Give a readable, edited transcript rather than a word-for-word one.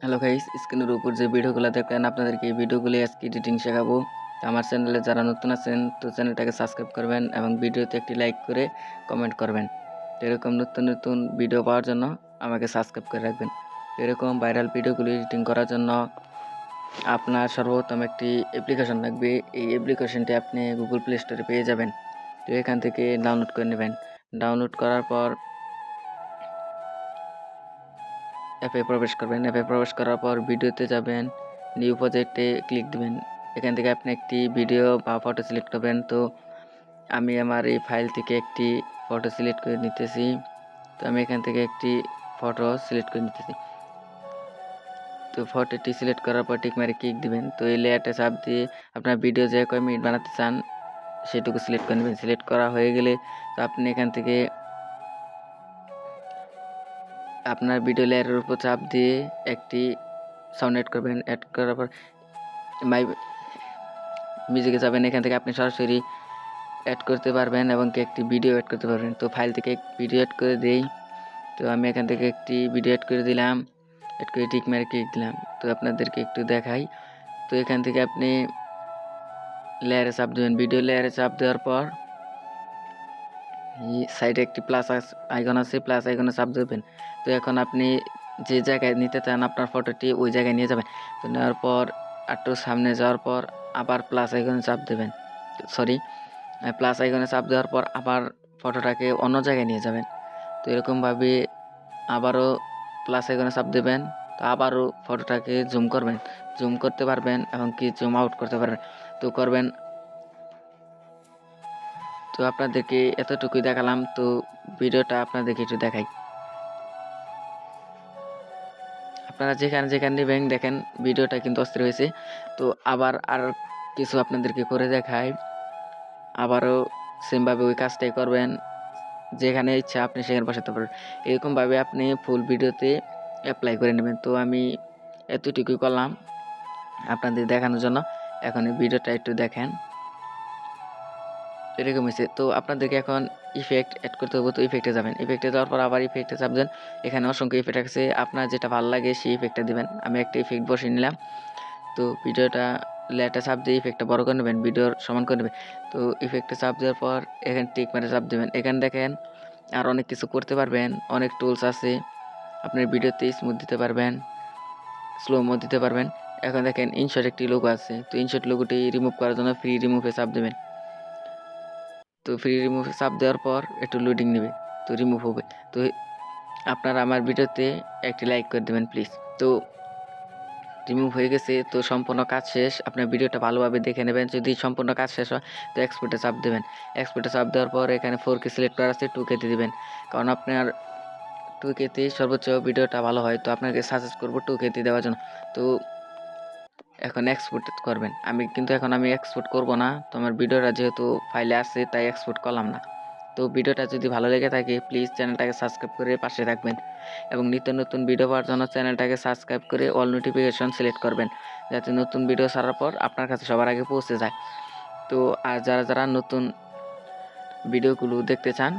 Hello guys, স্ক্রিনের উপর যে ভিডিওগুলো দেখলেন আপনাদেরকে এই ভিডিওগুলি আজকে এডিটিং শেখাবো। আমার চ্যানেলে যারা নতুন আছেন তো চ্যানেলটাকে সাবস্ক্রাইব করবেন এবং ভিডিওতে একটি লাইক করে কমেন্ট করবেন। তো এরকম নতুন নতুন ভিডিও পাওয়ার জন্য আমাকে সাবস্ক্রাইব করে রাখবেন। তো এরকম ভাইরাল ভিডিওগুলি এডিটিং করার জন্য আপনার সর্বপ্রথম একটি অ্যাপ্লিকেশন লাগবে। এই অ্যাপ্লিকেশনটি আপনি গুগল প্লে স্টোরে পেয়ে যাবেন। তো এখান থেকে ডাউনলোড করে নেবেন। ডাউনলোড করার পর অ্যাপে প্রবেশ করবেন। অ্যাপে প্রবেশ করার পর ভিডিওতে যাবেন, নিউ প্রজেক্টে ক্লিক দিবেন। এখান থেকে আপনি একটি ভিডিও বা ফটো সিলেক্ট করবেন। তো আমি আমার এই ফাইল থেকে একটি ফটো সিলেক্ট করে নিতেছি। তো আমি এখান থেকে একটি ফটো সিলেক্ট করে নিতেছি। তো ফটোটি সিলেক্ট করার পর টিক মারে ক্লিক দিবেন। তো এই লেয়ারটা চাপ দিয়ে আপনার ভিডিও যে কয় মিনিট বানাতে চান সেটুকু সিলেক্ট করে নেবেন। সিলেক্ট করা হয়ে গেলে তো আপনি এখান থেকে আপনার ভিডিও লেয়ারের উপর চাপ দিয়ে একটি সাউন্ড অ্যাড করবেন। অ্যাড করার পর মাই মিউজিকে যাবেন। এখান থেকে আপনি সরাসরি অ্যাড করতে পারবেন এবং একটি ভিডিও অ্যাড করতে পারবেন। তো ফাইল থেকে ভিডিও অ্যাড করে দেই। তো আমি এখান থেকে একটি ভিডিও অ্যাড করে দিলাম, অ্যাড করে টিক মেরে ক্লিক দিলাম। তো আপনাদেরকে একটু দেখাই। তো এখান থেকে আপনি লেয়ারে চাপ দেবেন। ভিডিও লেয়ারে চাপ দেওয়ার পর এই সাইডে একটি প্লাস আইকন আছে, প্লাস আইকনে চাপ দেবেন। তো এখন আপনি যে জায়গায় নিতে চান আপনার ফটোটি ওই জায়গায় নিয়ে যাবেন। তো নেওয়ার পর একটু সামনে যাওয়ার পর আবার প্লাস আইকনে চাপ দেবেন। প্লাস আইকনে চাপ দেওয়ার পর আবার ফটোটাকে অন্য জায়গায় নিয়ে যাবেন। তো এরকমভাবে আবারও প্লাস আইকনে চাপ দেবেন। তো আবারও ফটোটাকে জুম করবেন, জুম করতে পারবেন এবং কি জুম আউট করতে পারবেন। তো করবেন। তো আপনাদেরকে এতটুকুই দেখালাম। তো ভিডিওটা আপনাদেরকে একটু দেখাই। আপনারা যেখানে যেখানে নেবেন দেখেন ভিডিওটা কিন্তু অস্থির হয়েছে। তো আবার আর কিছু আপনাদেরকে করে দেখাই। আবারও সেমভাবে ওই কাজটাই করবেন, যেখানে ইচ্ছা আপনি সেখানে বসাতে পারবেন। এরকমভাবে আপনি ফুল ভিডিওতে অ্যাপ্লাই করে নেবেন। তো আমি এতটুকুই করলাম আপনাদের দেখানোর জন্য। এখন এই ভিডিওটা একটু দেখেন, এরকম হয়েছে। তো আপনাদেরকে এখন ইফেক্ট অ্যাড করতে হবে। তো ইফেক্টে যাবেন। ইফেক্টে যাওয়ার পর আবার ইফেক্টে চাপবেন। এখানে অসংখ্য ইফেক্ট আছে, আপনার যেটা ভালো লাগে সেই ইফেক্টটা দিবেন। আমি একটা ইফেক্ট বসিয়ে নিলাম। তো ভিডিওটা লেয়ারটা চাপ দিয়ে ইফেক্টটা বড় করে নেবেন, ভিডিওর সমান করে নেবেন। তো ইফেক্টে চাপ দেওয়ার পর এখানে টিক মারে চাপ দেবেন। এখানে দেখেন আর অনেক কিছু করতে পারবেন, অনেক টুলস আছে। আপনার ভিডিওতে স্মুথ দিতে পারবেন, স্লো মো দিতে পারবেন। এখন দেখেন ইনশট একটি লোগো আছে। তো ইনশট লোগোটি রিমুভ করার জন্য ফ্রি রিমুভে চাপ দেবেন। তো ফ্রি রিমুভে চাপ দেওয়ার পর একটু লোডিং নেবে, তো রিমুভ হবে। তো আপনারা আমার ভিডিওতে একটি লাইক করে দেবেন প্লিজ। তো রিমুভ হয়ে গেছে। তো সম্পূর্ণ কাজ শেষ। আপনার ভিডিওটা ভালোভাবে দেখে নেবেন। যদি সম্পূর্ণ কাজ শেষ হয় তো এক্সপোর্টে চাপ দেবেন। এক্সপোর্টে চাপ দেওয়ার পর এখানে 4K সিলেক্ট করা আছে, 2K তে দিবেন। কারণ আপনার 2K তে সর্বোচ্চ ভিডিওটা ভালো হয়। তো আপনাকে সাজেস্ট করবো 2K তে দেওয়ার জন্য। তো এখন এক্সপোর্ট করবেন। আমি এক্সপোর্ট করব না। তো আমার ভিডিওটা যেহেতু ফাইলে আছে তাই এক্সপোর্ট করলাম না। তো ভিডিওটা যদি ভালো লেগে থাকে প্লিজ চ্যানেলটাকে সাবস্ক্রাইব করে পাশে থাকবেন এবং নিত্য নতুন ভিডিও পাওয়ার জন্য চ্যানেলটাকে সাবস্ক্রাইব করে অল নোটিফিকেশন সিলেক্ট করবেন, যাতে নতুন ভিডিও ছাড়ার পর আপনার কাছে সবার আগে পৌঁছে যায়। তো আর যারা যারা নতুন ভিডিওগুলো দেখতে চান